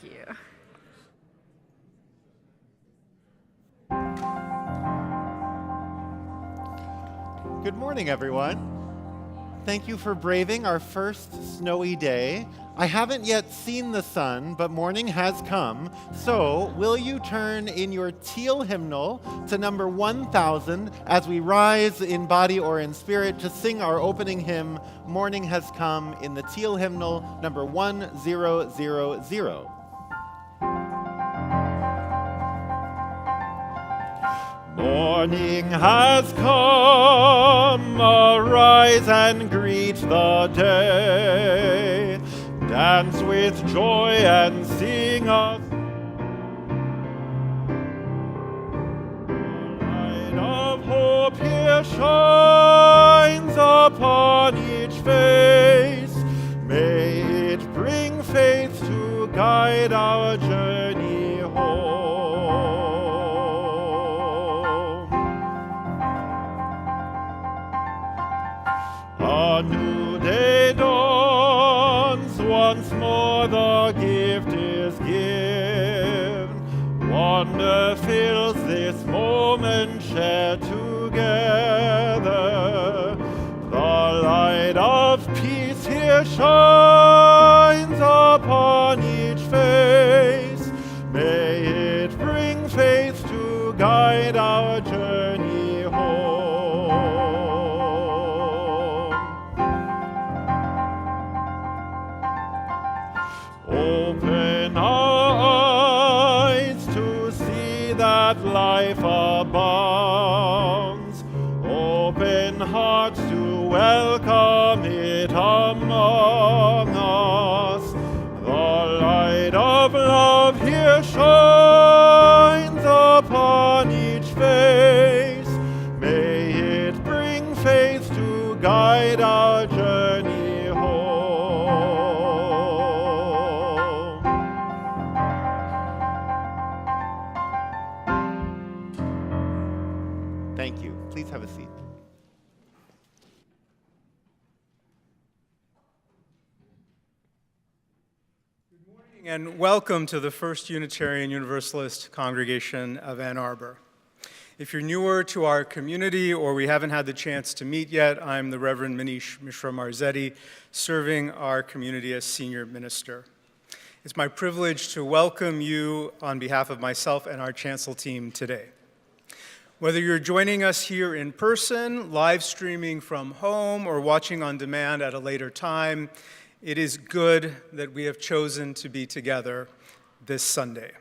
Thank you. Good morning, everyone. Thank you for braving our first snowy day. I haven't yet seen the sun, but morning has come. So, will you turn in your teal hymnal to number 1000 as we rise in body or in spirit to sing our opening hymn, Morning Has Come, in the teal hymnal number 1000. Morning has come, arise and greet the day. Dance with joy and sing a The light of hope here shines upon each face. May it bring faith to guide our journey home. A new day dawns, once more the gift is given. Wonder fills this moment shared together. The light of peace here shines upon each face. May it bring faith to guide our journey home. Open our eyes to see that life abounds. Open hearts to welcome it among us. The light of love here shines upon each face. May it bring faith to guide our journey home. Thank you. Please have a seat. Good morning and welcome to the First Unitarian Universalist Congregation of Ann Arbor. If you're newer to our community or we haven't had the chance to meet yet, I'm the Reverend Manish Mishra-Marzetti, serving our community as senior minister. It's my privilege to welcome you on behalf of myself and our chancel team today. Whether you're joining us here in person, live streaming from home, or watching on demand at a later time, it is good that we have chosen to be together this Sunday.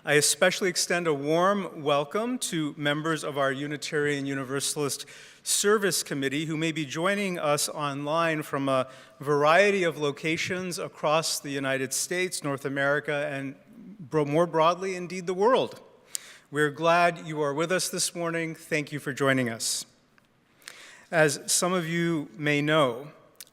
I especially extend a warm welcome to members of our Unitarian Universalist Service Committee who may be joining us online from a variety of locations across the United States, North America, and more broadly, indeed, the world. We're glad you are with us this morning. Thank you for joining us. As some of you may know,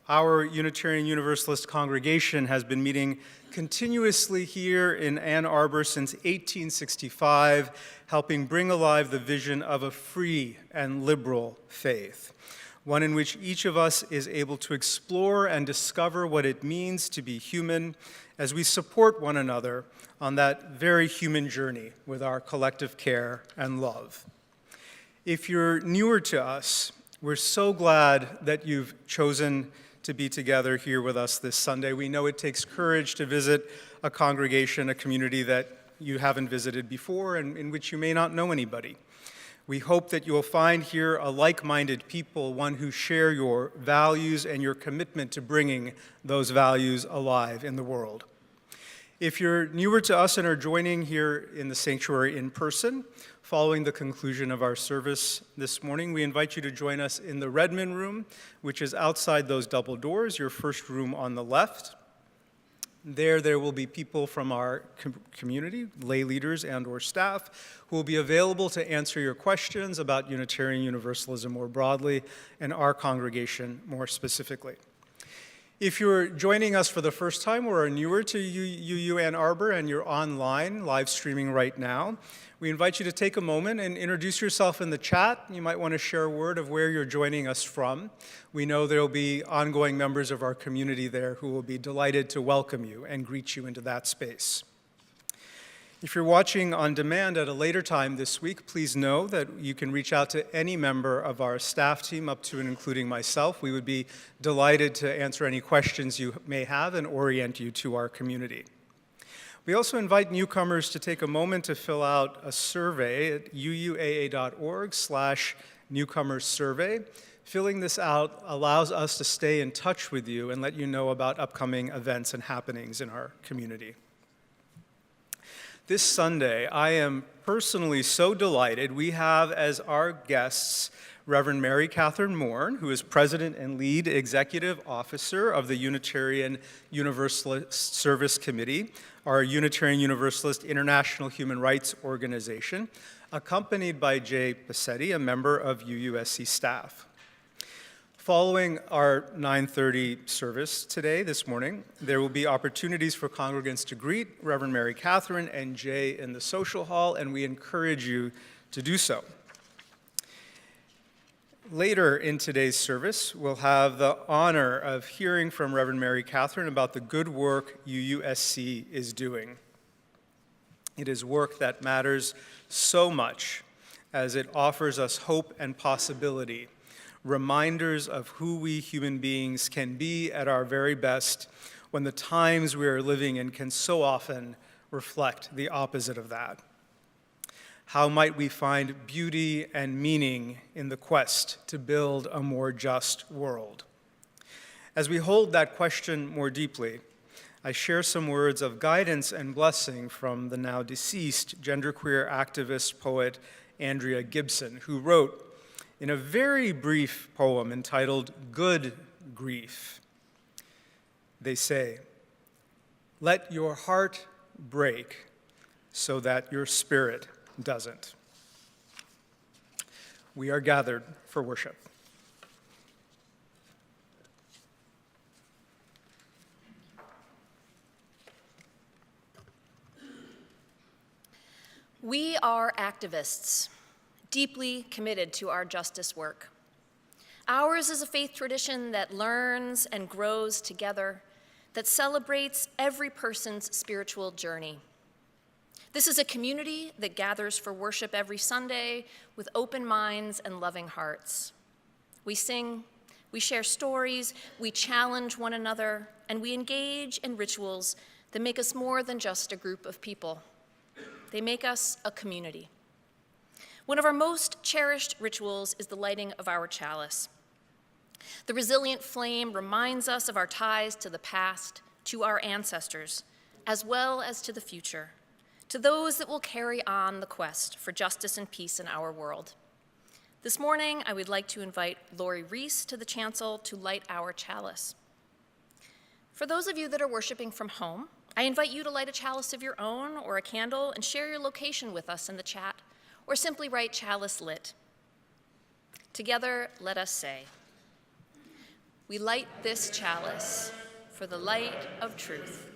our Unitarian Universalist congregation has been meeting continuously here in Ann Arbor since 1865, helping bring alive the vision of a free and liberal faith, one in which each of us is able to explore and discover what it means to be human as we support one another on that very human journey with our collective care and love. If you're newer to us, we're so glad that you've chosen to be together here with us this Sunday. We know it takes courage to visit a congregation, a community that you haven't visited before and in which you may not know anybody. We hope that you will find here a like-minded people, one who share your values and your commitment to bringing those values alive in the world. If you're newer to us and are joining here in the sanctuary in person, following the conclusion of our service this morning, we invite you to join us in the Redmond Room, which is outside those double doors, your first room on the left. There will be people from our community, lay leaders and or staff, who will be available to answer your questions about Unitarian Universalism more broadly and our congregation more specifically. If you're joining us for the first time or are newer to UU Ann Arbor and you're online live streaming right now, we invite you to take a moment and introduce yourself in the chat. You might want to share a word of where you're joining us from. We know there will be ongoing members of our community there who will be delighted to welcome you and greet you into that space. If you're watching on demand at a later time this week, please know that you can reach out to any member of our staff team, up to and including myself. We would be delighted to answer any questions you may have and orient you to our community. We also invite newcomers to take a moment to fill out a survey at uuaa.org/newcomerssurvey. Filling this out allows us to stay in touch with you and let you know about upcoming events and happenings in our community. This Sunday, I am personally so delighted we have as our guests Reverend Mary Catherine Moore, who is President and Lead Executive Officer of the Unitarian Universalist Service Committee, our Unitarian Universalist International Human Rights Organization, accompanied by Jay Passetti, a member of UUSC staff. Following our 9:30 service today, this morning, there will be opportunities for congregants to greet Reverend Mary Catherine and Jay in the social hall, and we encourage you to do so. Later in today's service, we'll have the honor of hearing from Reverend Mary Catherine about the good work UUSC is doing. It is work that matters so much as it offers us hope and possibility, reminders of who we human beings can be at our very best when the times we are living in can so often reflect the opposite of that. How might we find beauty and meaning in the quest to build a more just world? As we hold that question more deeply, I share some words of guidance and blessing from the now deceased genderqueer activist poet Andrea Gibson, who wrote in a very brief poem entitled "Good Grief." They say, "Let your heart break so that your spirit doesn't." We are gathered for worship. We are activists, deeply committed to our justice work. Ours is a faith tradition that learns and grows together, that celebrates every person's spiritual journey. This is a community that gathers for worship every Sunday with open minds and loving hearts. We sing, we share stories, we challenge one another, and we engage in rituals that make us more than just a group of people. They make us a community. One of our most cherished rituals is the lighting of our chalice. The resilient flame reminds us of our ties to the past, to our ancestors, as well as to the future, to those that will carry on the quest for justice and peace in our world. This morning, I would like to invite Lori Reese to the chancel to light our chalice. For those of you that are worshiping from home, I invite you to light a chalice of your own or a candle and share your location with us in the chat, or simply write "chalice lit." Together, let us say, "We light this chalice for the light of truth.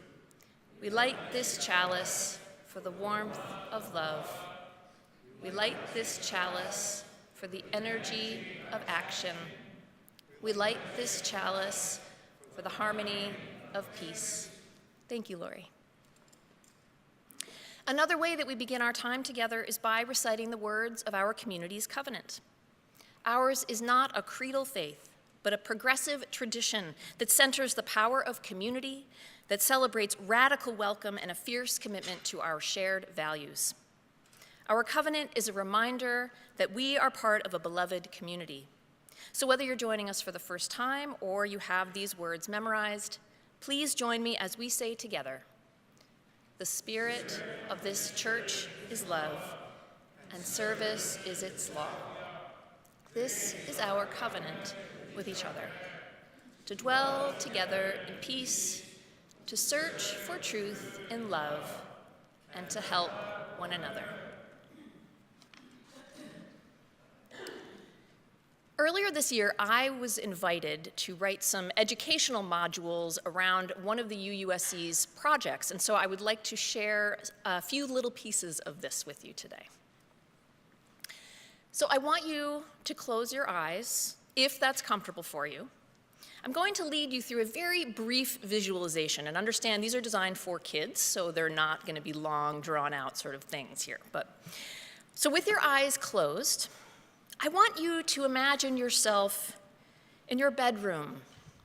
We light this chalice for the warmth of love. We light this chalice for the energy of action. We light this chalice for the harmony of peace." Thank you, Lori. Another way that we begin our time together is by reciting the words of our community's covenant. Ours is not a creedal faith, but a progressive tradition that centers the power of community, that celebrates radical welcome and a fierce commitment to our shared values. Our covenant is a reminder that we are part of a beloved community. So whether you're joining us for the first time or you have these words memorized, please join me as we say together, "The spirit of this church is love, and service is its law. This is our covenant with each other, to dwell together in peace, to search for truth in love, and to help one another." Earlier this year, I was invited to write some educational modules around one of the UUSC's projects, and so I would like to share a few little pieces of this with you today. So I want you to close your eyes, if that's comfortable for you. I'm going to lead you through a very brief visualization, and understand these are designed for kids, so they're not going to be long, drawn-out sort of things here. So with your eyes closed, I want you to imagine yourself in your bedroom,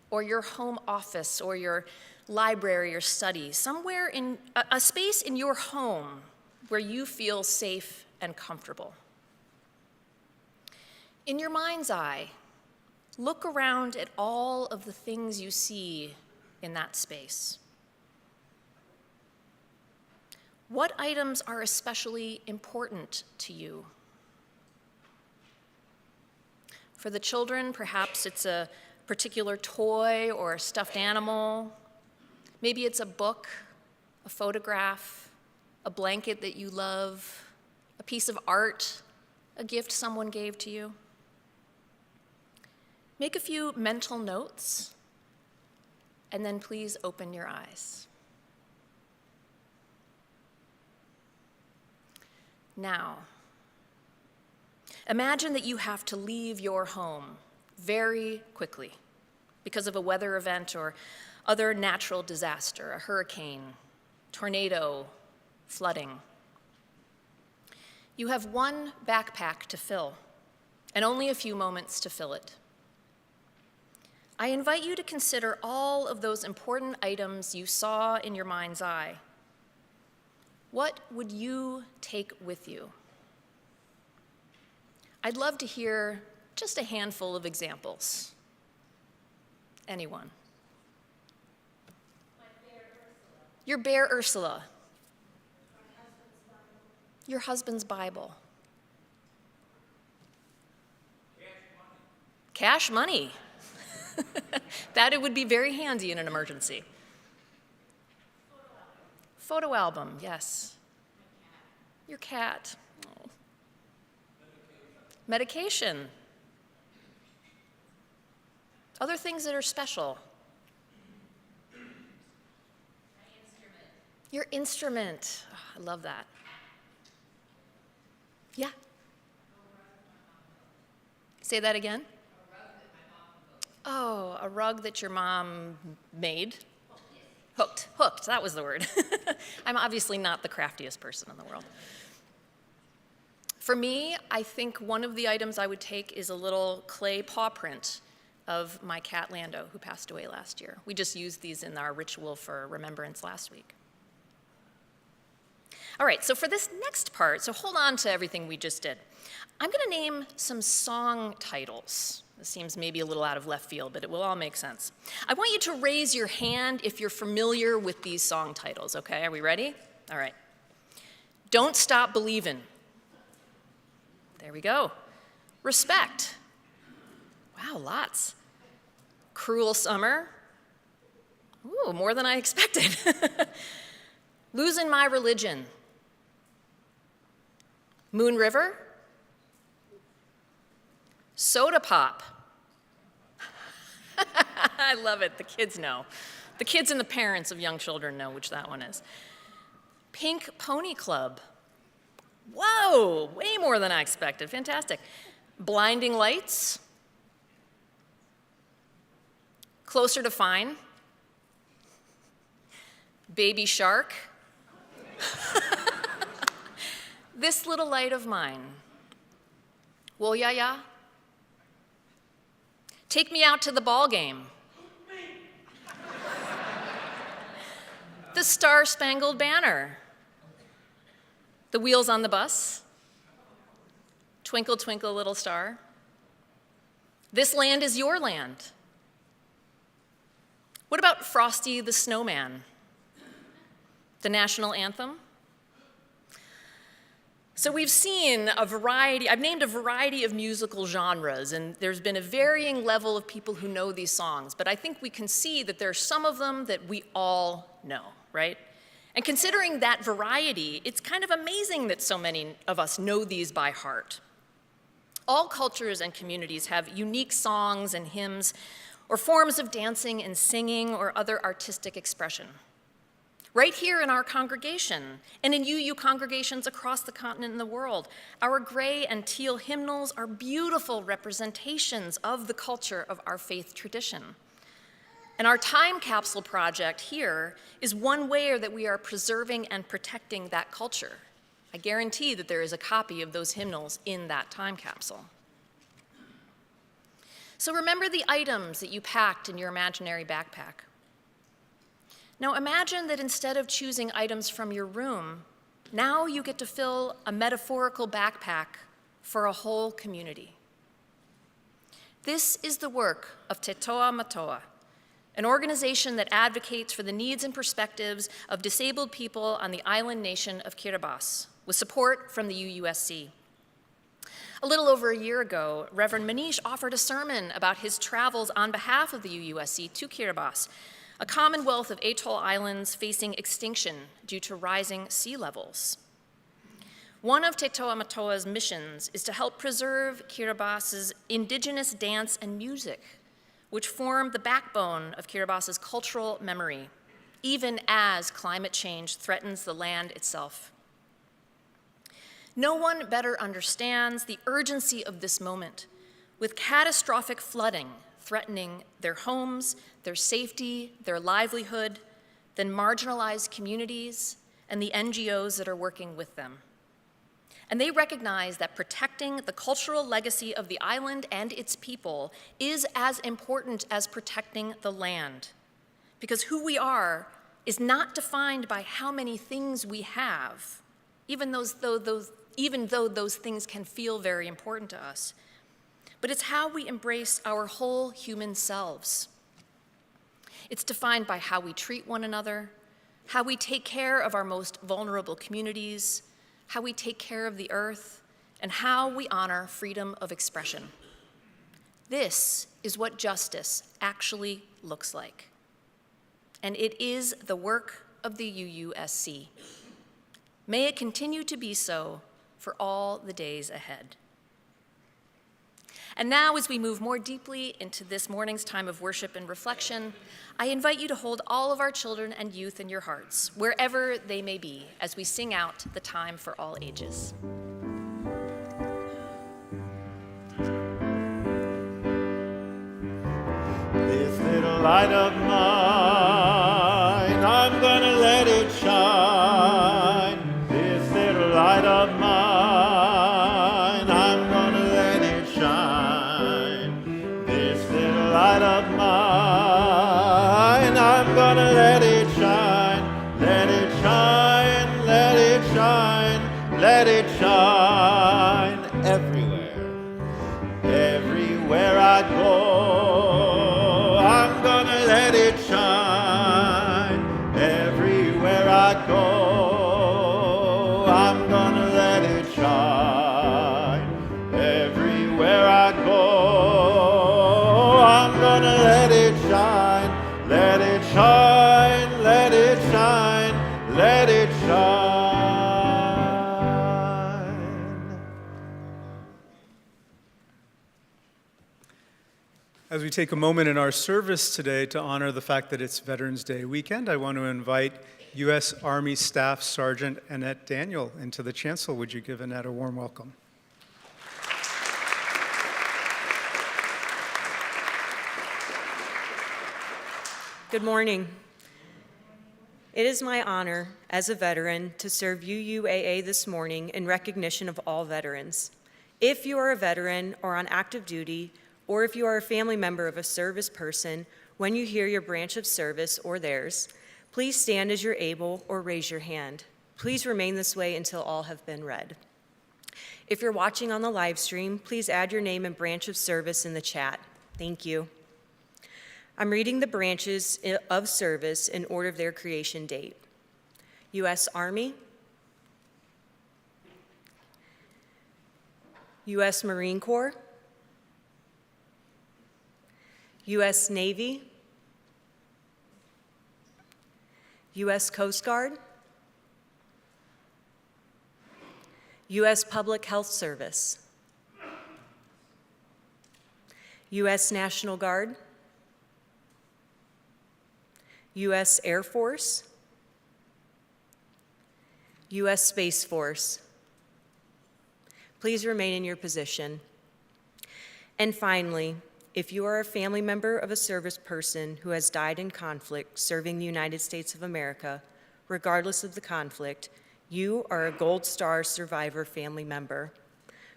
or your home office, or your library or study, somewhere in a space in your home where you feel safe and comfortable. In your mind's eye, look around at all of the things you see in that space. What items are especially important to you? For the children, perhaps it's a particular toy or a stuffed animal. Maybe it's a book, a photograph, a blanket that you love, a piece of art, a gift someone gave to you. Make a few mental notes, and then please open your eyes. Now, imagine that you have to leave your home very quickly because of a weather event or other natural disaster, a hurricane, tornado, flooding. You have one backpack to fill, and only a few moments to fill it. I invite you to consider all of those important items you saw in your mind's eye. What would you take with you? I'd love to hear just a handful of examples. Anyone? My bear Ursula. Your bear Ursula. My husband's Bible. Your husband's Bible. Cash money. That it would be very handy in an emergency. Photo album, yes. Your cat. Oh. Medication. Other things that are special. My instrument. Your instrument. Oh, I love that. Yeah. Say that again. Oh, a rug that your mom made? Hooked, that was the word. I'm obviously not the craftiest person in the world. For me, I think one of the items I would take is a little clay paw print of my cat Lando, who passed away last year. We just used these in our ritual for remembrance last week. All right, so for this next part, so hold on to everything we just did. I'm gonna name some song titles. This seems maybe a little out of left field, but it will all make sense. I want you to raise your hand if you're familiar with these song titles, okay? Are we ready? All right. Don't Stop Believin'. There we go. Respect. Wow, lots. Cruel Summer. Ooh, more than I expected. Losing My Religion. Moon River. Soda Pop. I love it, the kids know. The kids and the parents of young children know which that one is. Pink Pony Club. Whoa, way more than I expected, fantastic. Blinding Lights. Closer to Fine. Baby Shark. This Little Light of Mine. Wool Ya Ya. Take Me Out to the Ball Game. The Star Spangled Banner. The Wheels on the Bus. Twinkle, Twinkle, Little Star. This Land Is Your Land. What about Frosty the Snowman? The National Anthem. So we've seen a variety, I've named a variety of musical genres, and there's been a varying level of people who know these songs, but I think we can see that there are some of them that we all know, right? And considering that variety, it's kind of amazing that so many of us know these by heart. All cultures and communities have unique songs and hymns, or forms of dancing and singing or other artistic expression. Right here in our congregation, and in UU congregations across the continent and the world, our gray and teal hymnals are beautiful representations of the culture of our faith tradition. And our time capsule project here is one way that we are preserving and protecting that culture. I guarantee that there is a copy of those hymnals in that time capsule. So remember the items that you packed in your imaginary backpack. Now imagine that instead of choosing items from your room, now you get to fill a metaphorical backpack for a whole community. This is the work of Te Toa Matoa, an organization that advocates for the needs and perspectives of disabled people on the island nation of Kiribati, with support from the UUSC. A little over a year ago, Reverend Manish offered a sermon about his travels on behalf of the UUSC to Kiribati, a commonwealth of atoll islands facing extinction due to rising sea levels. One of Te Toa Matoa's missions is to help preserve Kiribati's indigenous dance and music, which form the backbone of Kiribati's cultural memory, even as climate change threatens the land itself. No one better understands the urgency of this moment, with catastrophic flooding threatening their homes, their safety, their livelihood, than marginalized communities and the NGOs that are working with them. And they recognize that protecting the cultural legacy of the island and its people is as important as protecting the land, because who we are is not defined by how many things we have, even though those things can feel very important to us, but it's how we embrace our whole human selves. It's defined by how we treat one another, how we take care of our most vulnerable communities, how we take care of the earth, and how we honor freedom of expression. This is what justice actually looks like. And it is the work of the UUSC. May it continue to be so for all the days ahead. And now, as we move more deeply into this morning's time of worship and reflection, I invite you to hold all of our children and youth in your hearts, wherever they may be, as we sing out the time for all ages. This little light of mine, I'm gonna let it shine. This little light of mine, I'm gonna let it shine. This little light of mine, I'm gonna let it shine. Let it shine, let it shine, let it shine everywhere. Everywhere I go, I'm gonna let it shine. Everywhere I go, I'm gonna let it shine. Everywhere I go, I'm gonna let it shine. Let it shine, let it shine, let it shine. As we take a moment in our service today to honor the fact that it's Veterans Day weekend, I want to invite U.S. Army Staff Sergeant Annette Daniel into the chancel. Would you give Annette a warm welcome? Good morning. It is my honor as a veteran to serve UUAA this morning in recognition of all veterans. If you are a veteran or on active duty, or if you are a family member of a service person, when you hear your branch of service or theirs, please stand as you're able or raise your hand. Please remain this way until all have been read. If you're watching on the live stream, please add your name and branch of service in the chat. Thank you. I'm reading the branches of service in order of their creation date. U.S. Army, U.S. Marine Corps, U.S. Navy, U.S. Coast Guard, U.S. Public Health Service, U.S. National Guard, U.S. Air Force, U.S. Space Force. Please remain in your position. And finally, if you are a family member of a service person who has died in conflict serving the United States of America, regardless of the conflict, you are a Gold Star Survivor family member.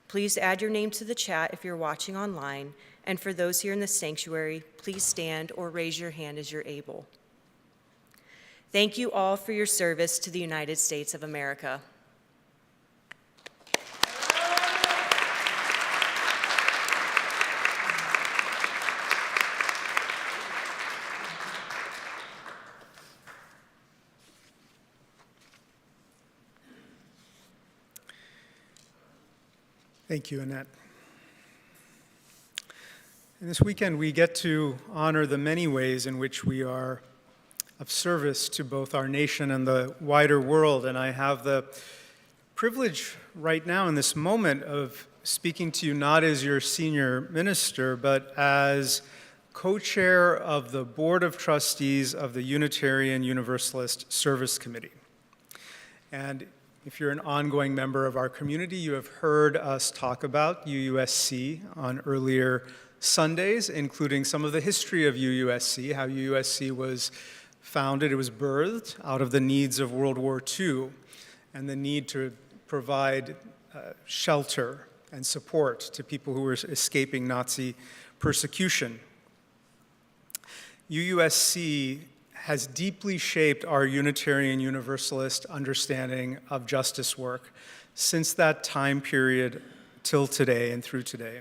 Please add your name to the chat if you're watching online, and for those here in the sanctuary, please stand or raise your hand as you're able. Thank you all for your service to the United States of America. Thank you, Annette. And this weekend, we get to honor the many ways in which we are of service to both our nation and the wider world. And I have the privilege right now in this moment of speaking to you not as your senior minister, but as co-chair of the Board of Trustees of the Unitarian Universalist Service Committee. And if you're an ongoing member of our community, you have heard us talk about UUSC on earlier Sundays, including some of the history of UUSC, how UUSC was founded, it was birthed out of the needs of World War II and the need to provide shelter and support to people who were escaping Nazi persecution. UUSC has deeply shaped our Unitarian Universalist understanding of justice work since that time period till today and through today.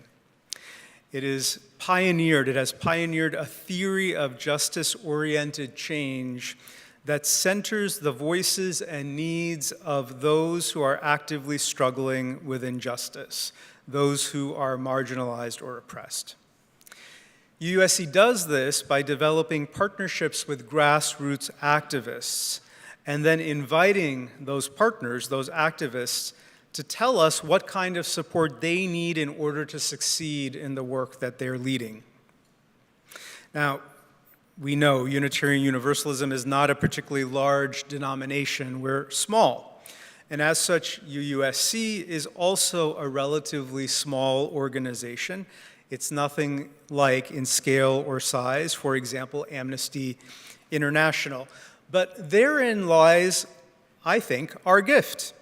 It has pioneered a theory of justice-oriented change that centers the voices and needs of those who are actively struggling with injustice, those who are marginalized or oppressed. UUSC does this by developing partnerships with grassroots activists and then inviting those partners, those activists, to tell us what kind of support they need in order to succeed in the work that they're leading. Now, we know Unitarian Universalism is not a particularly large denomination. We're small. And as such, UUSC is also a relatively small organization. It's nothing like in scale or size, for example, Amnesty International. But therein lies, I think, our gift.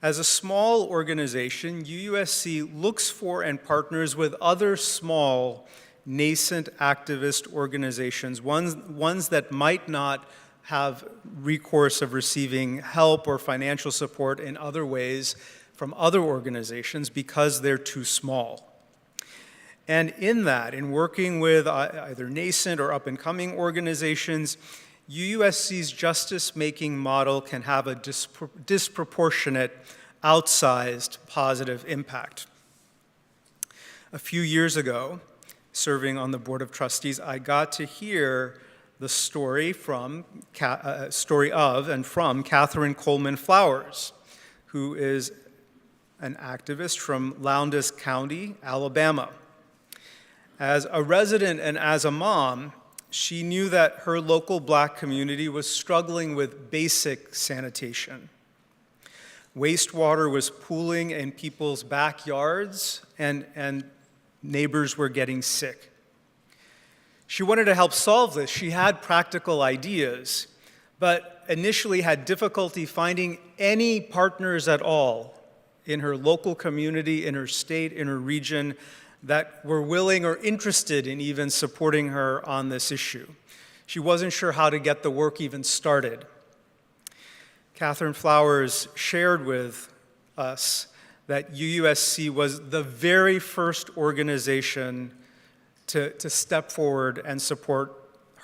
As a small organization, UUSC looks for and partners with other small, nascent activist organizations, ones that might not have recourse of receiving help or financial support in other ways from other organizations because they're too small. And in that, in working with either nascent or up-and-coming organizations, UUSC's justice-making model can have a disproportionate, outsized positive impact. A few years ago, serving on the Board of Trustees, I got to hear the story of and from Catherine Coleman Flowers, who is an activist from Lowndes County, Alabama. As a resident and as a mom, she knew that her local Black community was struggling with basic sanitation. Wastewater was pooling in people's backyards, and neighbors were getting sick. She wanted to help solve this. She had practical ideas, but initially had difficulty finding any partners at all in her local community, in her state, in her region, that were willing or interested in even supporting her on this issue. She wasn't sure how to get the work even started. Catherine Flowers shared with us that UUSC was the very first organization to step forward and support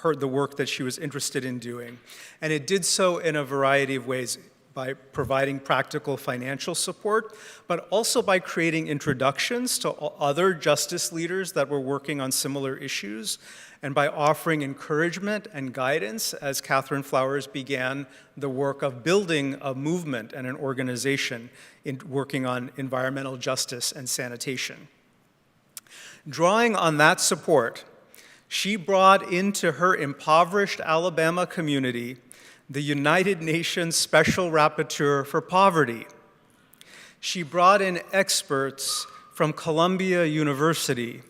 the work that she was interested in doing. And it did so in a variety of ways, by providing practical financial support, but also by creating introductions to other justice leaders that were working on similar issues, and by offering encouragement and guidance as Catherine Flowers began the work of building a movement and an organization in working on environmental justice and sanitation. Drawing on that support, she brought into her impoverished Alabama community the United Nations Special Rapporteur for Poverty. She brought in experts from Columbia University.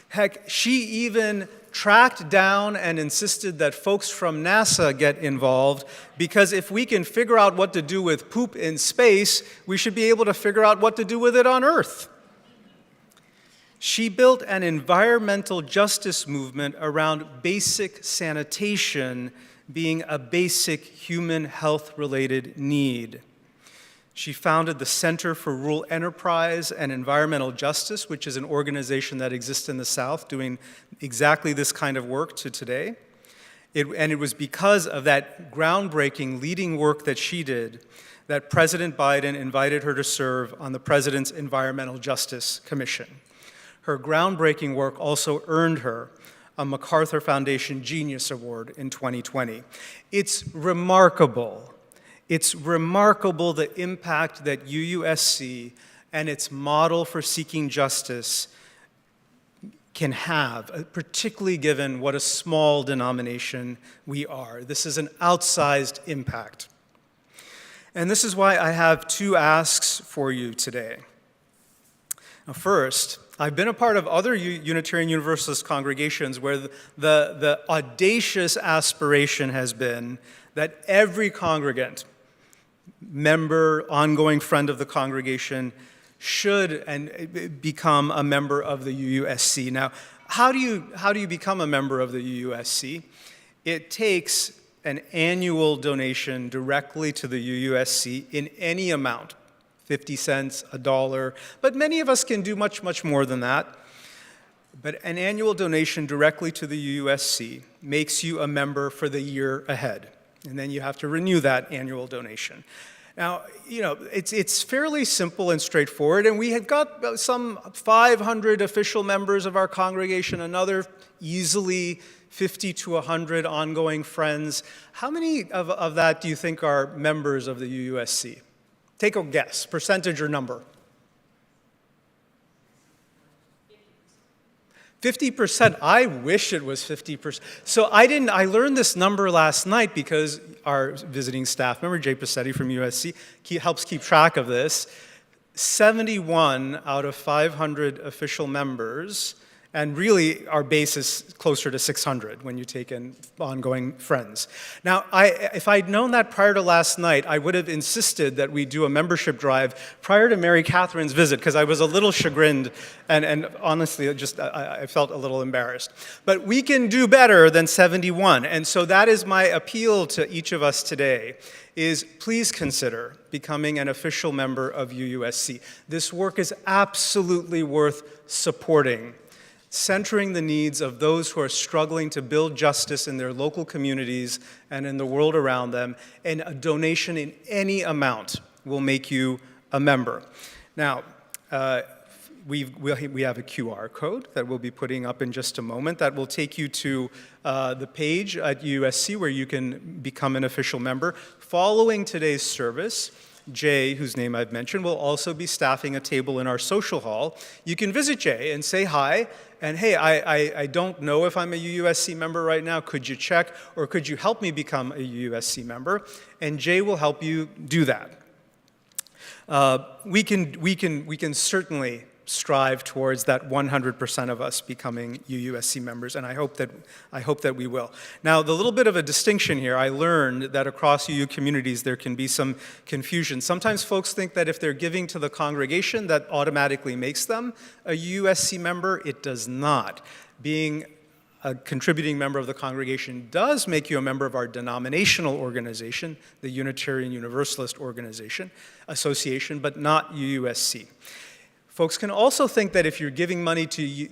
Heck, she even tracked down and insisted that folks from NASA get involved, because if we can figure out what to do with poop in space, we should be able to figure out what to do with it on Earth. She built an environmental justice movement around basic sanitation being a basic human health-related need. She founded the Center for Rural Enterprise and Environmental Justice, which is an organization that exists in the South doing exactly this kind of work to today. And it was because of that groundbreaking leading work that she did that President Biden invited her to serve on the President's Environmental Justice Commission. Her groundbreaking work also earned her a MacArthur Foundation Genius Award in 2020. It's remarkable the impact that UUSC and its model for seeking justice can have, particularly given what a small denomination we are. This is an outsized impact. And this is why I have two asks for you today. Now, first, I've been a part of other Unitarian Universalist congregations where the audacious aspiration has been that every congregant, member, ongoing friend of the congregation, should become a member of the UUSC. Now, how do you become a member of the UUSC? It takes an annual donation directly to the UUSC in any amount, 50 cents, $1, but many of us can do much, much more than that. But an annual donation directly to the UUSC makes you a member for the year ahead, and then you have to renew that annual donation. Now, it's fairly simple and straightforward, and we have got some 500 official members of our congregation, another easily 50 to 100 ongoing friends. How many of that do you think are members of the UUSC? Take a guess, percentage or number. 50%. I wish it was 50%. So I learned this number last night because our visiting staff member, Jay Passetti from USC, helps keep track of this. 71 out of 500 official members, and really our base is closer to 600 when you take in ongoing friends. Now, if I'd known that prior to last night, I would have insisted that we do a membership drive prior to Mary Catherine's visit, because I was a little chagrined and honestly, I felt a little embarrassed. But we can do better than 71, and so that is my appeal to each of us today, is please consider becoming an official member of UUSC. This work is absolutely worth supporting, centering the needs of those who are struggling to build justice in their local communities and in the world around them, and a donation in any amount will make you a member. Now, we have a QR code that we'll be putting up in just a moment that will take you to the page at USC where you can become an official member. Following today's service, Jay, whose name I've mentioned, will also be staffing a table in our social hall. You can visit Jay and say hi, and hey, I don't know if I'm a UUSC member right now. Could you check, or could you help me become a UUSC member? And Jay will help you do that. We can certainly strive towards that 100% of us becoming UUSC members, and I hope that we will. Now, the little bit of a distinction here, I learned that across UU communities there can be some confusion. Sometimes folks think that if they're giving to the congregation, that automatically makes them a UUSC member. It does not. Being a contributing member of the congregation does make you a member of our denominational organization, the Unitarian Universalist Association, but not UUSC. Folks can also think that if you're giving money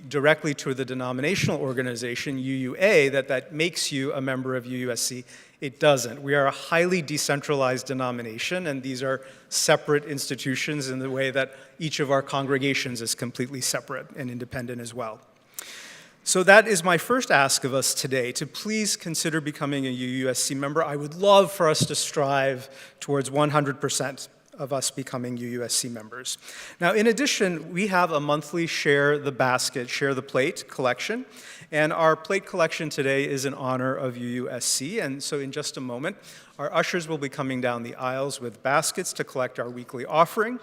directly to the denominational organization, UUAA, that makes you a member of UUSC. It doesn't. We are a highly decentralized denomination, and these are separate institutions in the way that each of our congregations is completely separate and independent as well. So that is my first ask of us today, to please consider becoming a UUSC member. I would love for us to strive towards 100% of us becoming UUSC members. Now, in addition, we have a monthly Share the Basket, Share the Plate collection, and our plate collection today is in honor of UUSC, and so in just a moment, our ushers will be coming down the aisles with baskets to collect our weekly offering.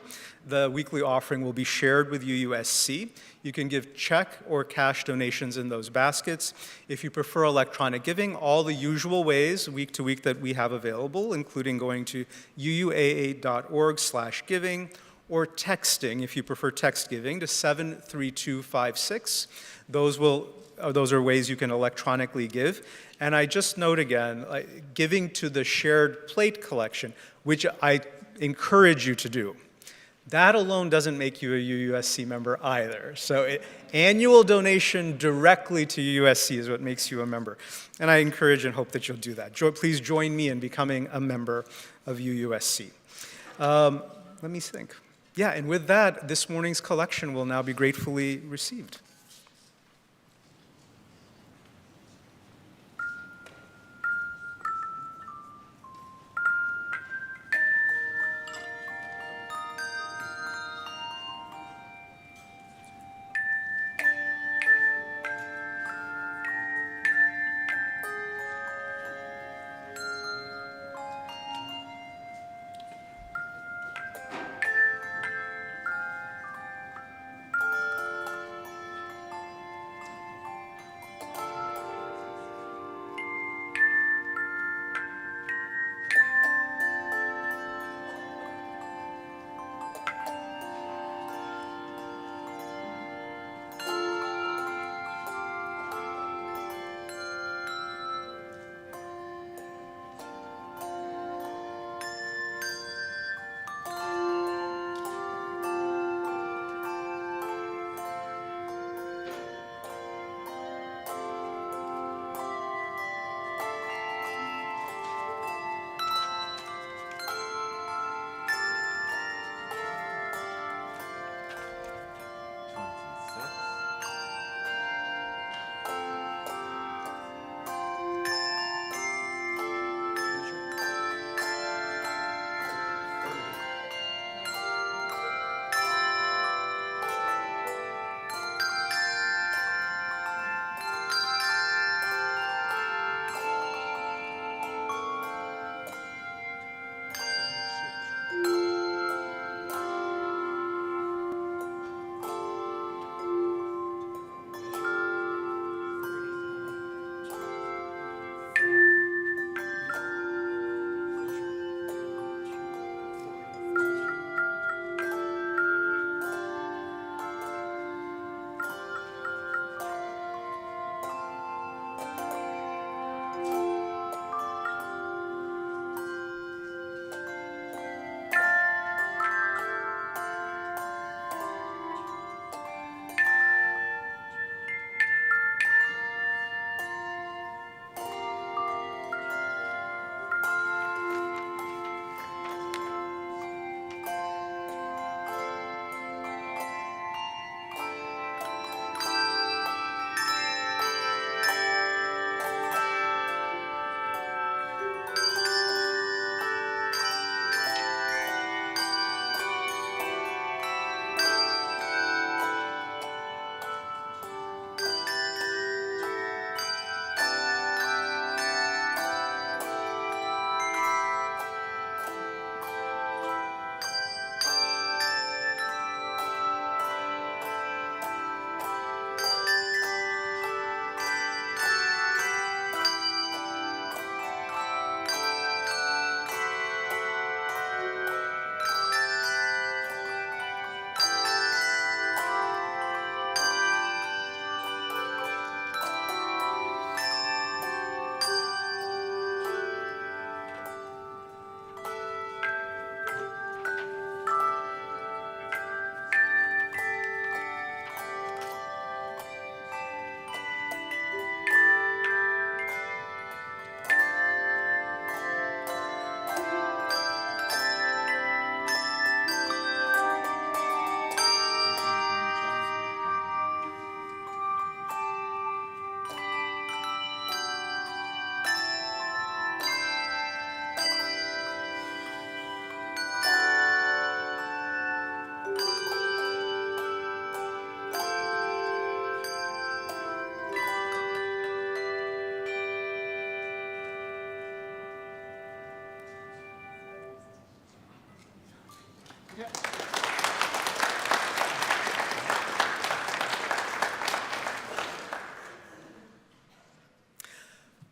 The weekly offering will be shared with UUSC. You can give check or cash donations in those baskets. If you prefer electronic giving, all the usual ways week to week that we have available, including going to uuaa.org/giving or texting, if you prefer text giving, to 73256. Those are ways you can electronically give. And I just note again, giving to the shared plate collection, which I encourage you to do. That alone doesn't make you a UUSC member either. So annual donation directly to UUSC is what makes you a member. And I encourage and hope that you'll do that. Please join me in becoming a member of UUSC. Let me think. Yeah, and with that, this morning's collection will now be gratefully received.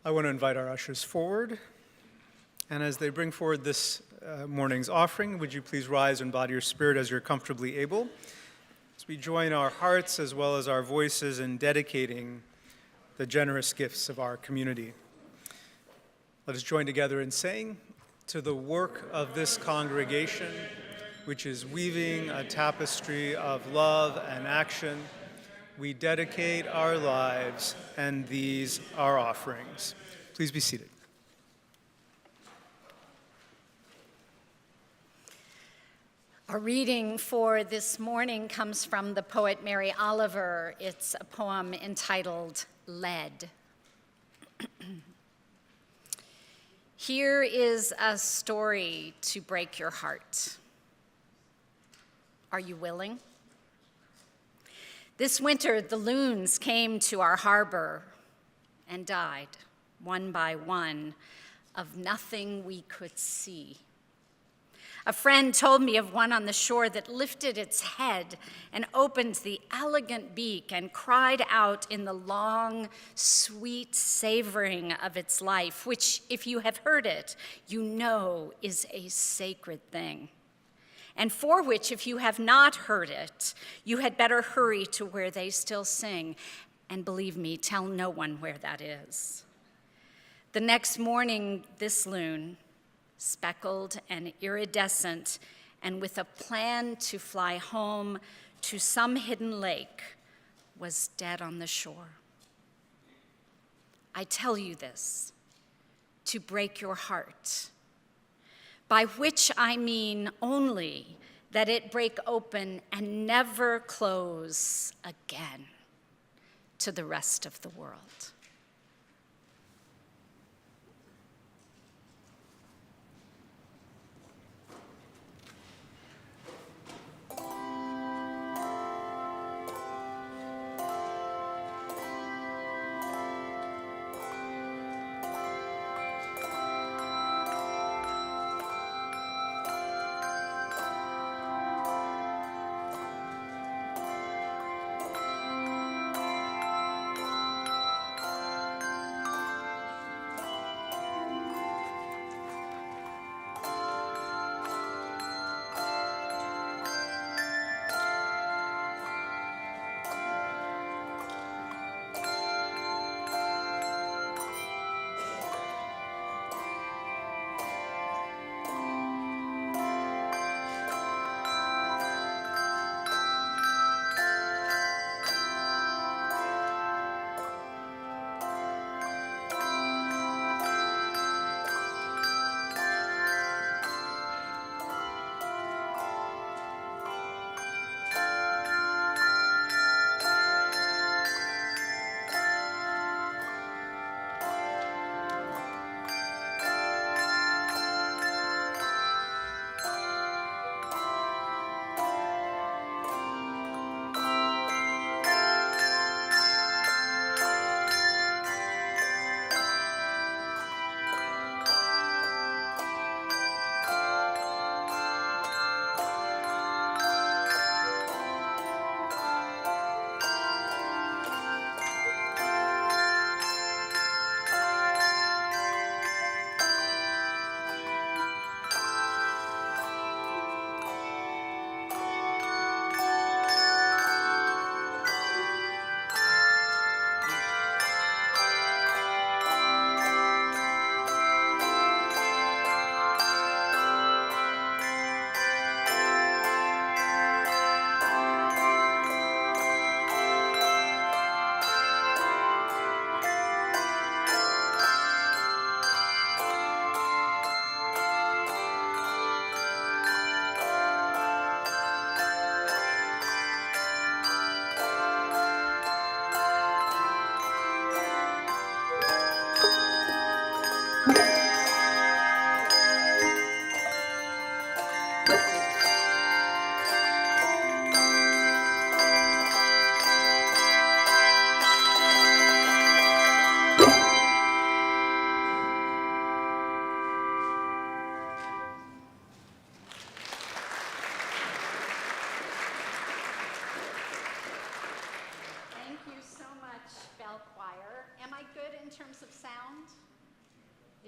I want to invite our ushers forward. And as they bring forward this morning's offering, would you please rise and bow your spirit as you're comfortably able, as we join our hearts as well as our voices in dedicating the generous gifts of our community. Let us join together in saying, "To the work of this congregation, which is weaving a tapestry of love and action, we dedicate our lives, and these our offerings." Please be seated. Our reading for this morning comes from the poet Mary Oliver. It's a poem entitled Lead. Here is a story to break your heart. Are you willing? This winter, the loons came to our harbor and died, one by one, of nothing we could see. A friend told me of one on the shore that lifted its head and opened the elegant beak and cried out in the long, sweet savoring of its life, which, if you have heard it, you know is a sacred thing, and for which, if you have not heard it, you had better hurry to where they still sing. And believe me, tell no one where that is. The next morning, this loon, speckled and iridescent, and with a plan to fly home to some hidden lake, was dead on the shore. I tell you this to break your heart, by which I mean only that it break open and never close again to the rest of the world.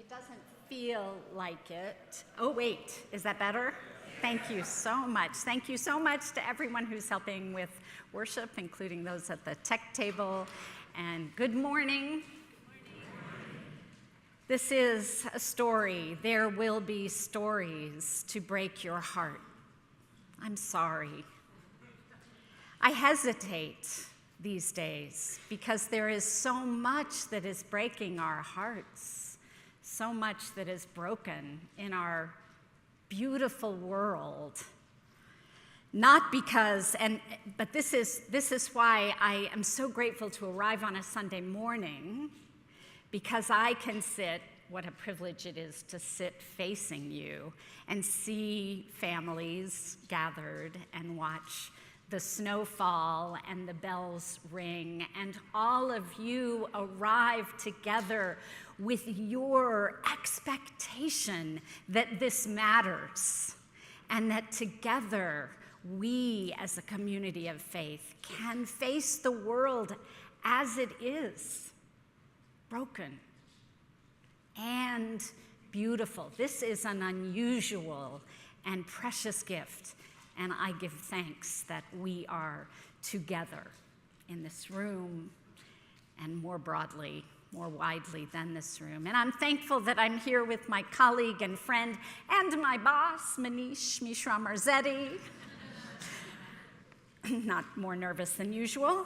It doesn't feel like it. Oh, wait, is that better? Thank you so much. Thank you so much to everyone who's helping with worship, including those at the tech table. And good morning. This is a story. There will be stories to break your heart. I'm sorry. I hesitate these days because there is so much that is breaking our hearts, so much that is broken in our beautiful world. Not because, but this is why I am so grateful to arrive on a Sunday morning, because I can sit, what a privilege it is to sit facing you and see families gathered and watch the snow fall and the bells ring, and all of you arrive together with your expectation that this matters, and that together we as a community of faith can face the world as it is, broken and beautiful. This is an unusual and precious gift, and I give thanks that we are together in this room, and more broadly, more widely than this room. And I'm thankful that I'm here with my colleague and friend and my boss, Manish, Mishra-Marzetti. Not more nervous than usual.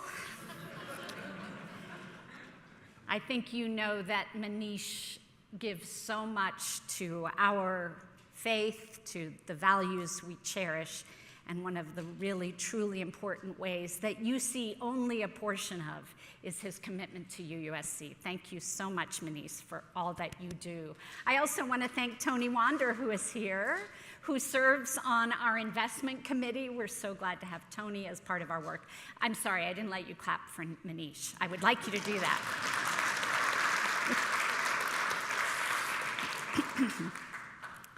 I think you know that Manish gives so much to our faith, to the values we cherish, and one of the really, truly important ways that you see only a portion of is his commitment to UUSC. Thank you so much, Manish, for all that you do. I also want to thank Tony Wander, who is here, who serves on our investment committee. We're so glad to have Tony as part of our work. I'm sorry, I didn't let you clap for Manish. I would like you to do that.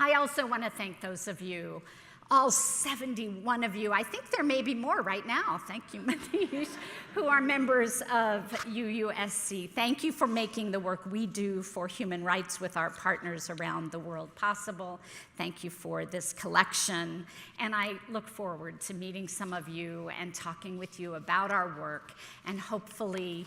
I also want to thank those of you, all 71 of you, I think there may be more right now, thank you, Manish, who are members of UUSC. Thank you for making the work we do for human rights with our partners around the world possible. Thank you for this collection, and I look forward to meeting some of you and talking with you about our work, and hopefully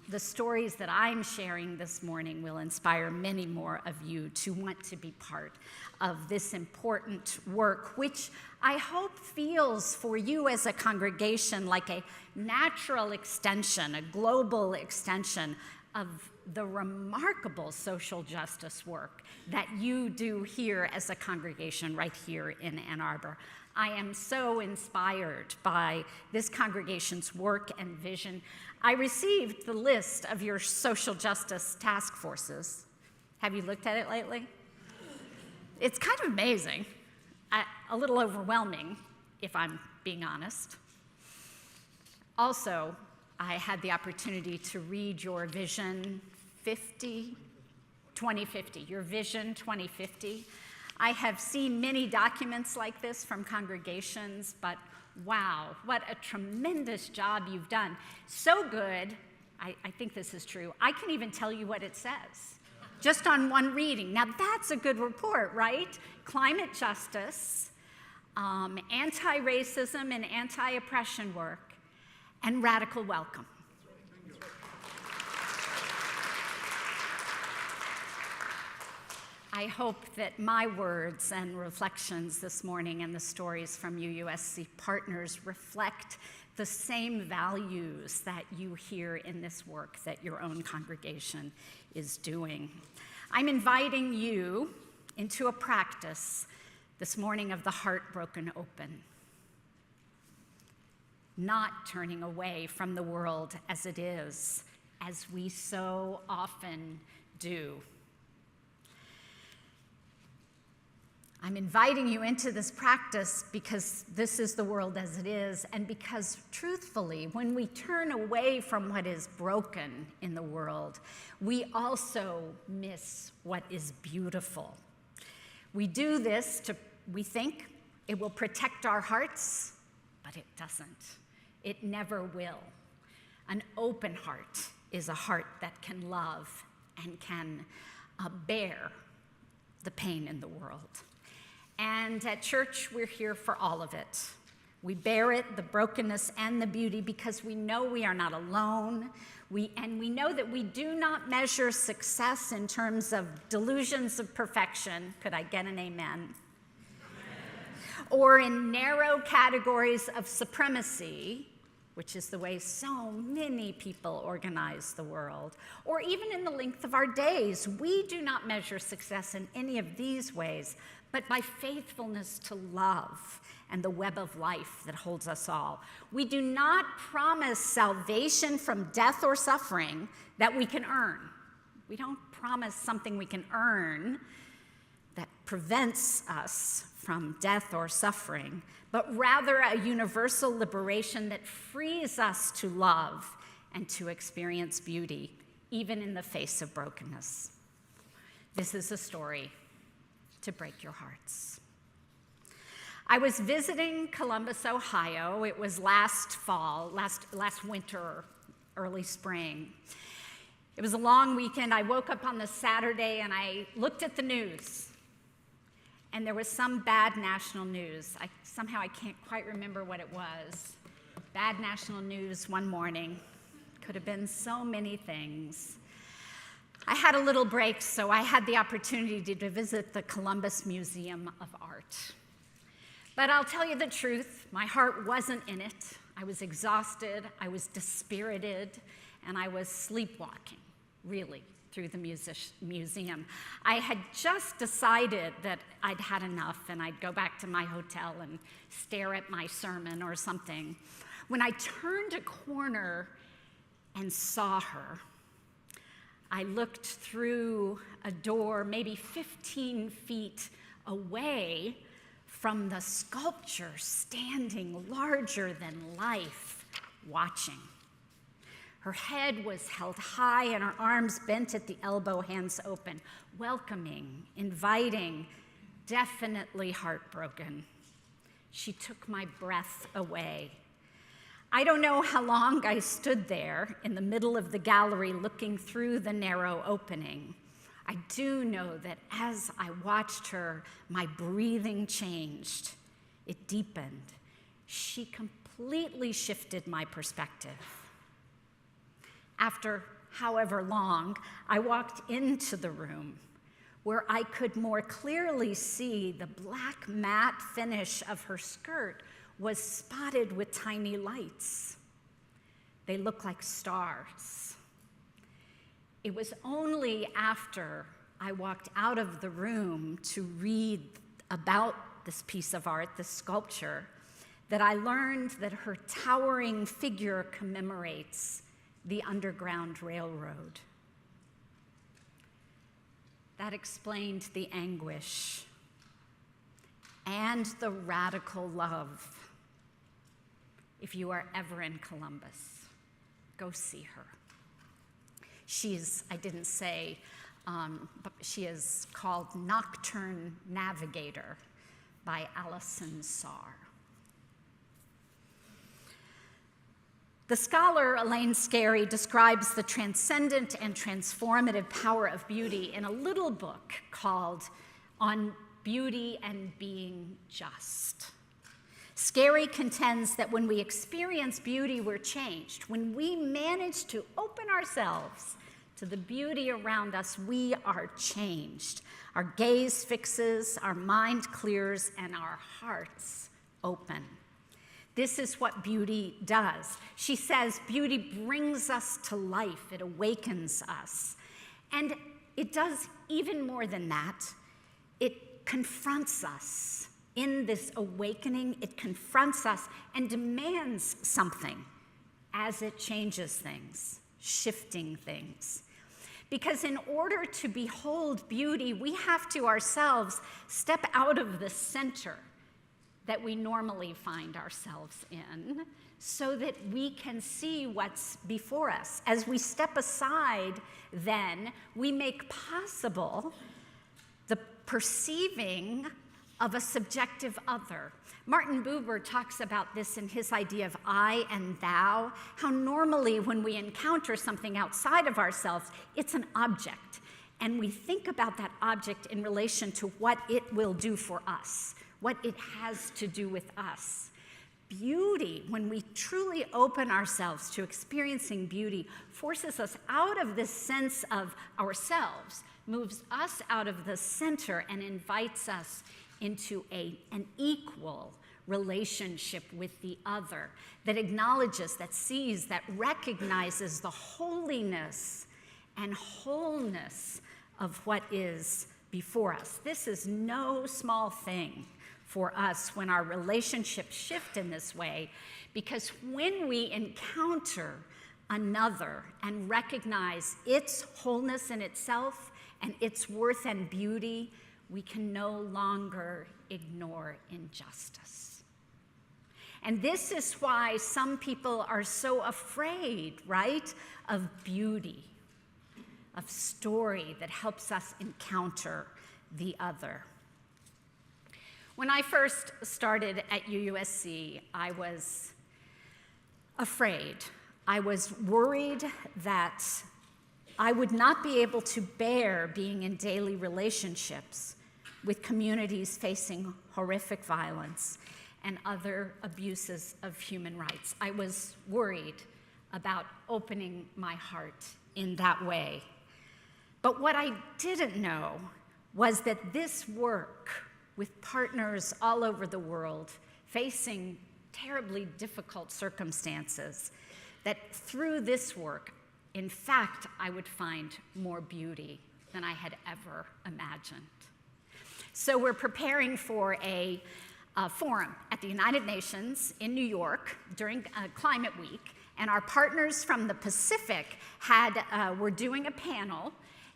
the stories that I'm sharing this morning will inspire many more of you to want to be part of this important work, which I hope feels for you as a congregation like a natural extension, a global extension of the remarkable social justice work that you do here as a congregation right here in Ann Arbor. I am so inspired by this congregation's work and vision. I received the list of your social justice task forces. Have you looked at it lately? It's kind of amazing, a little overwhelming, if I'm being honest. Also, I had the opportunity to read your Vision 2050, your Vision 2050. I have seen many documents like this from congregations, but wow, what a tremendous job you've done. So good, I think this is true, I can even tell you what it says, just on one reading. Now that's a good report, right? Climate justice, anti-racism and anti-oppression work, and radical welcome. I hope that my words and reflections this morning and the stories from UUSC partners reflect the same values that you hear in this work that your own congregation is doing. I'm inviting you into a practice this morning of the heart broken open, not turning away from the world as it is, as we so often do. I'm inviting you into this practice because this is the world as it is, and because truthfully, when we turn away from what is broken in the world, we also miss what is beautiful. We do this we think it will protect our hearts, but it doesn't. It never will. An open heart is a heart that can love and can bear the pain in the world. And at church, we're here for all of it. We bear it, the brokenness and the beauty, because we know we are not alone. And we know that we do not measure success in terms of delusions of perfection. Could I get an amen? Or in narrow categories of supremacy, which is the way so many people organize the world, or even in the length of our days. We do not measure success in any of these ways, but by faithfulness to love and the web of life that holds us all. We do not promise salvation from death or suffering that we can earn. We don't promise something we can earn that prevents us from death or suffering, but rather a universal liberation that frees us to love and to experience beauty, even in the face of brokenness. This is a story to break your hearts. I was visiting Columbus, Ohio. It was last winter, early spring. It was a long weekend. I woke up on the Saturday and I looked at the news. And there was some bad national news. Somehow I can't quite remember what it was. Bad national news one morning. Could have been so many things. I had a little break, so I had the opportunity to visit the Columbus Museum of Art. But I'll tell you the truth, my heart wasn't in it. I was exhausted, I was dispirited, and I was sleepwalking, really, through the museum. I had just decided that I'd had enough and I'd go back to my hotel and stare at my sermon or something, when I turned a corner and saw her. I looked through a door maybe 15 feet away from the sculpture standing larger than life, watching. Her head was held high and her arms bent at the elbow, hands open, welcoming, inviting, definitely heartbroken. She took my breath away. I don't know how long I stood there in the middle of the gallery looking through the narrow opening. I do know that as I watched her, my breathing changed. It deepened. She completely shifted my perspective. After however long, I walked into the room where I could more clearly see the black matte finish of her skirt was spotted with tiny lights. They looked like stars. It was only after I walked out of the room to read about this piece of art, this sculpture, that I learned that her towering figure commemorates the Underground Railroad. That explained the anguish and the radical love. If you are ever in Columbus, go see her. I didn't say, but she is called Nocturne Navigator by Allison. The scholar Elaine Scarry describes the transcendent and transformative power of beauty in a little book called On Beauty and Being Just. Scarry contends that when we experience beauty, we're changed. When we manage to open ourselves to the beauty around us, we are changed. Our gaze fixes, our mind clears, and our hearts open. This is what beauty does. She says beauty brings us to life. It awakens us. And it does even more than that. It confronts us. In this awakening, it confronts us and demands something as it changes things, shifting things. Because in order to behold beauty, we have to ourselves step out of the center that we normally find ourselves in so that we can see what's before us. As we step aside, then, we make possible the perceiving of a subjective other. Martin Buber talks about this in his idea of I and thou, how normally when we encounter something outside of ourselves, it's an object. and we think about that object in relation to what it will do for us, what it has to do with us. Beauty, when we truly open ourselves to experiencing beauty, forces us out of this sense of ourselves, moves us out of the center, and invites us into an equal relationship with the other that acknowledges, that sees, that recognizes the holiness and wholeness of what is before us. This is no small thing for us when our relationships shift in this way, because when we encounter another and recognize its wholeness in itself and its worth and beauty, we can no longer ignore injustice. And this is why some people are so afraid, right, of beauty, of story that helps us encounter the other. When I first started at UUSC, I was afraid. I was worried that I would not be able to bear being in daily relationships with communities facing horrific violence and other abuses of human rights. I was worried about opening my heart in that way. But what I didn't know was that this work with partners all over the world facing terribly difficult circumstances, that through this work, in fact, I would find more beauty than I had ever imagined. So we're preparing for a forum at the United Nations in New York during Climate Week, and our partners from the Pacific were doing a panel,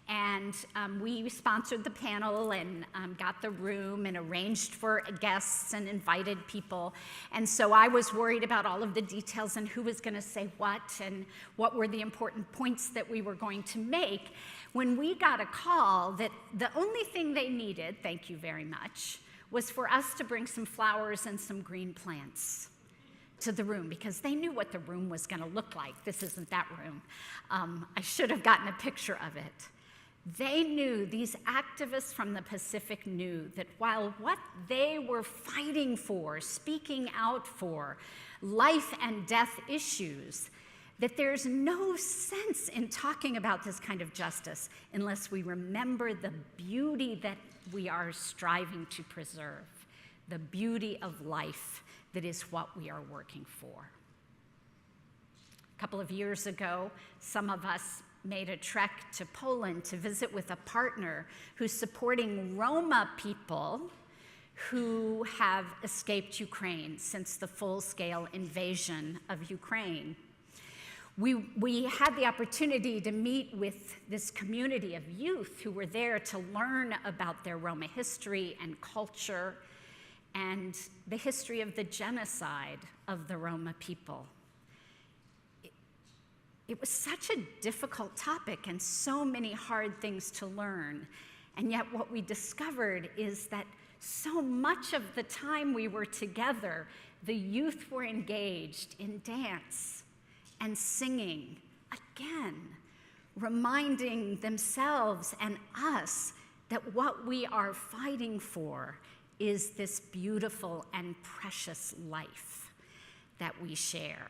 and we sponsored the panel and got the room and arranged for guests and invited people. And so I was worried about all of the details and who was going to say what and what were the important points that we were going to make, when we got a call that the only thing they needed, thank you very much, was for us to bring some flowers and some green plants to the room, because they knew what the room was going to look like. This isn't that room. I should have gotten a picture of it. They knew, these activists from the Pacific knew, that while what they were fighting for, speaking out for, life and death issues, that there's no sense in talking about this kind of justice unless we remember the beauty that we are striving to preserve, the beauty of life that is what we are working for. A couple of years ago, some of us made a trek to Poland to visit with a partner who's supporting Roma people who have escaped Ukraine since the full-scale invasion of Ukraine. We had the opportunity to meet with this community of youth who were there to learn about their Roma history and culture and the history of the genocide of the Roma people. It was such a difficult topic and so many hard things to learn. And yet what we discovered is that so much of the time we were together, the youth were engaged in dance and singing, again, reminding themselves and us that what we are fighting for is this beautiful and precious life that we share.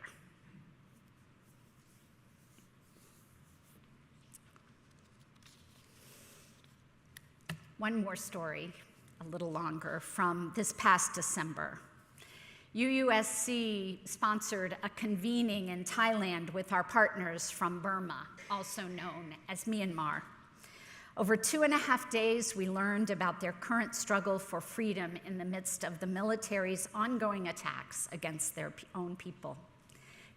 One more story, a little longer, from this past December. UUSC sponsored a convening in Thailand with our partners from Burma, also known as Myanmar. Over 2.5 days, we learned about their current struggle for freedom in the midst of the military's ongoing attacks against their own people.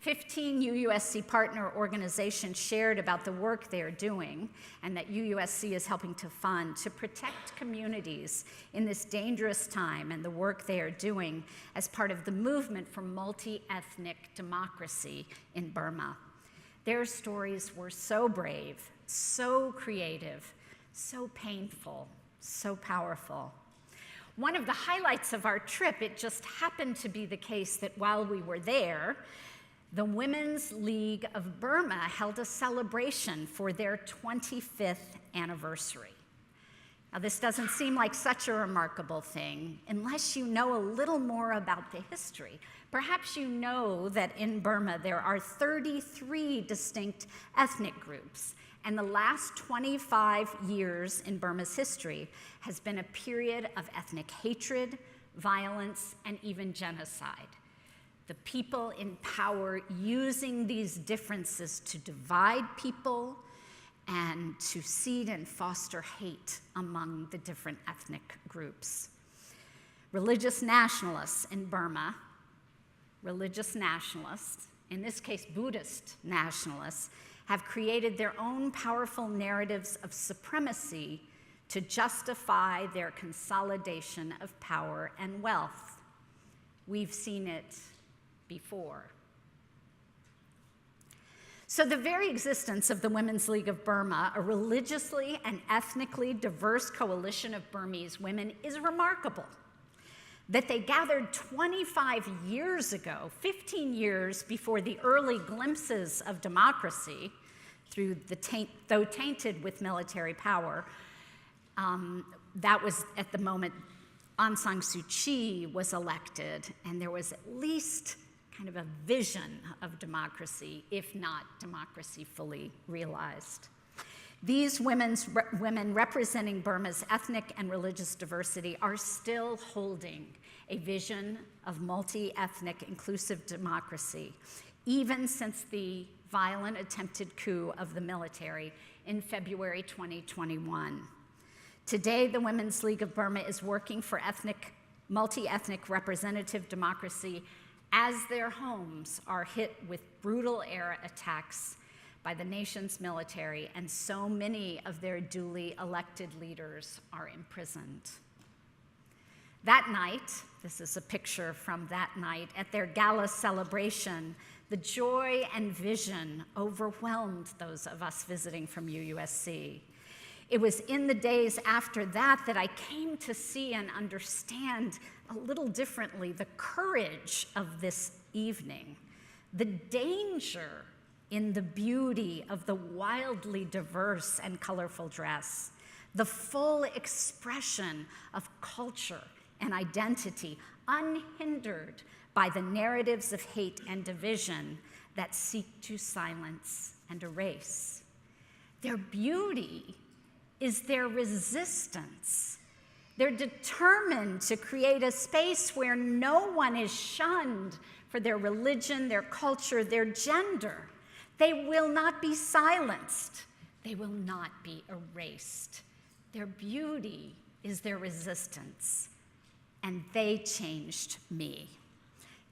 15 UUSC partner organizations shared about the work they are doing and that UUSC is helping to fund to protect communities in this dangerous time, and the work they are doing as part of the movement for multi-ethnic democracy in Burma. Their stories were so brave, so creative, so painful, so powerful. One of the highlights of our trip, it just happened to be the case that while we were there, the Women's League of Burma held a celebration for their 25th anniversary. Now, this doesn't seem like such a remarkable thing unless you know a little more about the history. Perhaps you know that in Burma there are 33 distinct ethnic groups, and the last 25 years in Burma's history has been a period of ethnic hatred, violence, and even genocide. The people in power using these differences to divide people and to seed and foster hate among the different ethnic groups. Religious nationalists in Burma, in this case Buddhist nationalists, have created their own powerful narratives of supremacy to justify their consolidation of power and wealth. We've seen it before. So the very existence of the Women's League of Burma, a religiously and ethnically diverse coalition of Burmese women, is remarkable. That they gathered 25 years ago, 15 years before the early glimpses of democracy, though tainted with military power, that was at the moment Aung San Suu Kyi was elected, and there was at least kind of a vision of democracy, if not democracy fully realized. These women representing Burma's ethnic and religious diversity are still holding a vision of multi-ethnic inclusive democracy, even since the violent attempted coup of the military in February 2021. Today, the Women's League of Burma is working for multi-ethnic representative democracy as their homes are hit with brutal air attacks by the nation's military, and so many of their duly elected leaders are imprisoned. That night, this is a picture from that night, at their gala celebration, the joy and vision overwhelmed those of us visiting from UUSC. It was in the days after that that I came to see and understand a little differently the courage of this evening, the danger in the beauty of the wildly diverse and colorful dress, the full expression of culture and identity, unhindered by the narratives of hate and division that seek to silence and erase. Their beauty is their resistance. They're determined to create a space where no one is shunned for their religion, their culture, their gender. They will not be silenced. They will not be erased. Their beauty is their resistance, and they changed me.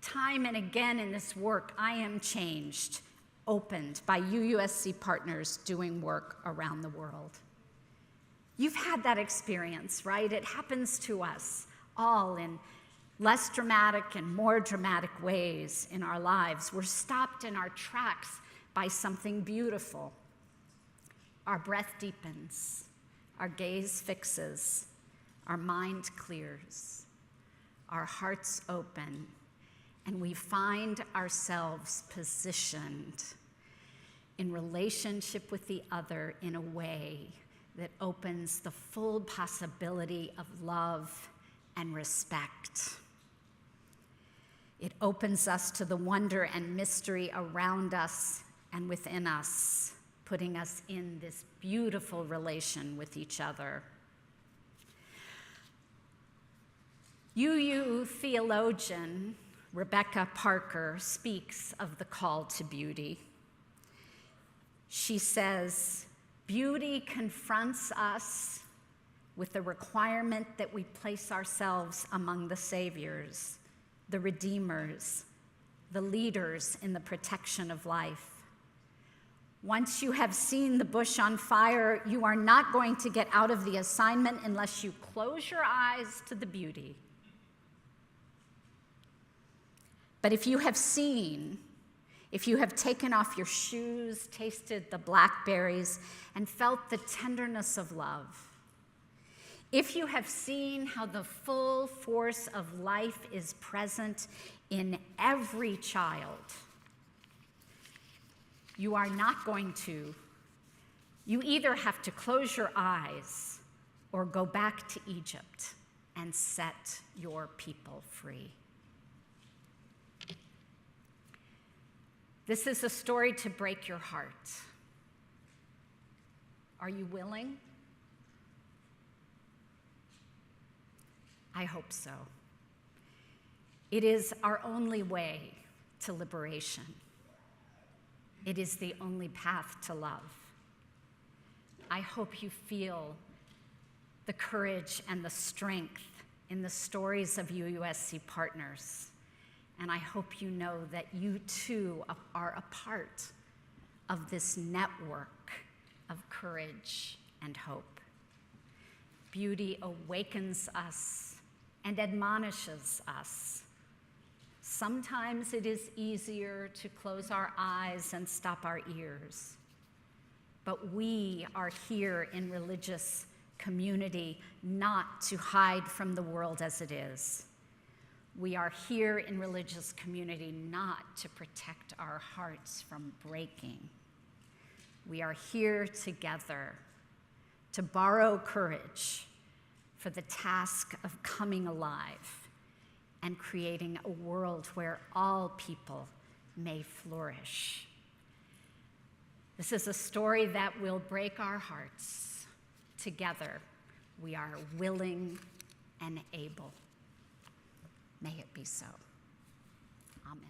Time and again in this work, I am changed, opened by UUSC partners doing work around the world. You've had that experience, right? It happens to us all in less dramatic and more dramatic ways in our lives. We're stopped in our tracks by something beautiful. Our breath deepens, our gaze fixes, our mind clears, our hearts open, and we find ourselves positioned in relationship with the other in a way that opens the full possibility of love and respect. It opens us to the wonder and mystery around us and within us, putting us in this beautiful relation with each other. UU theologian Rebecca Parker speaks of the call to beauty. She says, beauty confronts us with the requirement that we place ourselves among the saviors, the redeemers, the leaders in the protection of life. Once you have seen the bush on fire, you are not going to get out of the assignment unless you close your eyes to the beauty. But if you have seen, if you have taken off your shoes, tasted the blackberries, and felt the tenderness of love, if you have seen how the full force of life is present in every child, you are not going to. You either have to close your eyes or go back to Egypt and set your people free. This is a story to break your heart. Are you willing? I hope so. It is our only way to liberation. It is the only path to love. I hope you feel the courage and the strength in the stories of UUSC partners. And I hope you know that you too are a part of this network of courage and hope. Beauty awakens us and admonishes us. Sometimes it is easier to close our eyes and stop our ears. But we are here in religious community not to hide from the world as it is. We are here in religious community not to protect our hearts from breaking. We are here together to borrow courage for the task of coming alive and creating a world where all people may flourish. This is a story that will break our hearts. Together, we are willing and able. May it be so. Amen.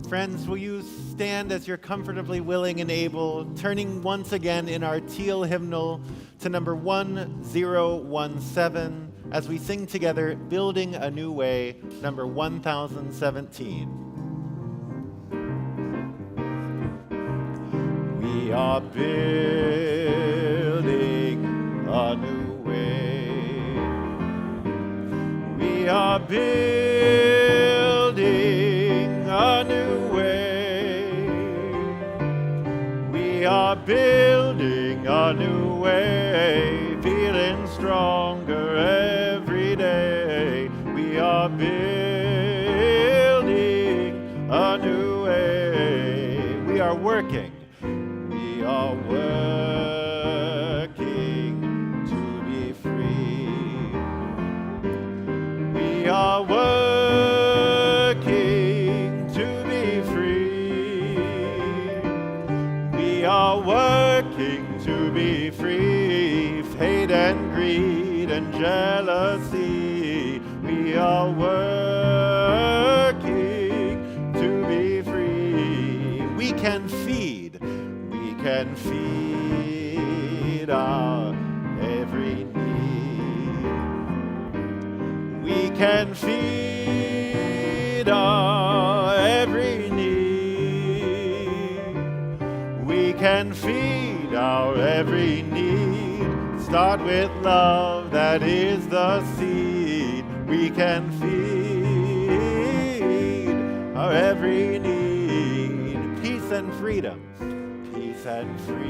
Friends, will you stand as you're comfortably willing and able, turning once again in our teal hymnal to number 1017 as we sing together, Building a New Way, number 1017. We are building a new way. We are building a new way. We are building a new way, feeling stronger every day. We are building a new way. We are working. We are working to be free. We are working to be free. We are working to be free. Hate and greed and jealousy. We are working to be free. We can feed our every need. We can feed our every need. We can feed our every need. Start with love, that is the seed. We can feed our every need. Peace and freedom. Peace and freedom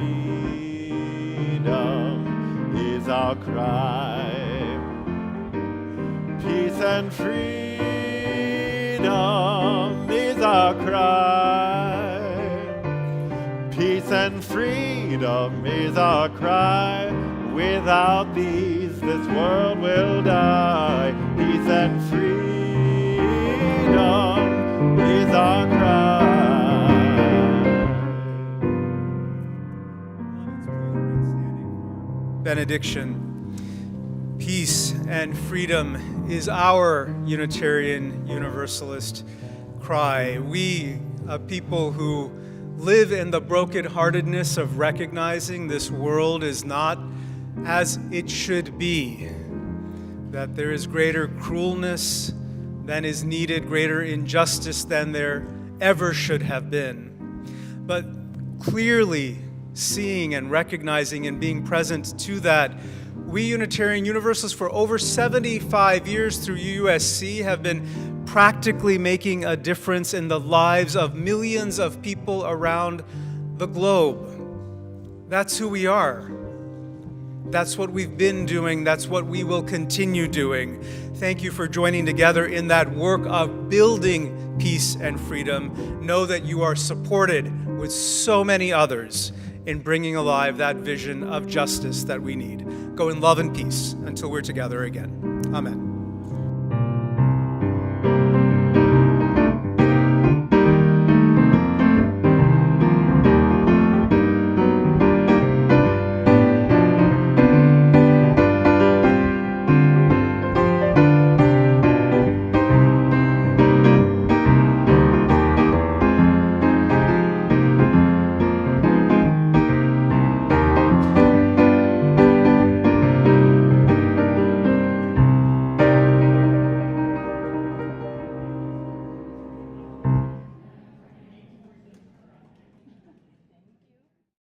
is our cry. Peace and freedom is our cry. Peace and freedom is our cry. Without these, this world will die. Peace and freedom is our cry. Benediction. Peace and freedom is our Unitarian Universalist cry. We, a people who live in the brokenheartedness of recognizing this world is not as it should be, that there is greater cruelness than is needed, greater injustice than there ever should have been. But clearly seeing and recognizing and being present to that, we Unitarian Universalists for over 75 years through UUSC have been practically making a difference in the lives of millions of people around the globe. That's who we are. That's what we've been doing. That's what we will continue doing. Thank you for joining together in that work of building peace and freedom. Know that you are supported with so many others in bringing alive that vision of justice that we need. Go in love and peace until we're together again. Amen.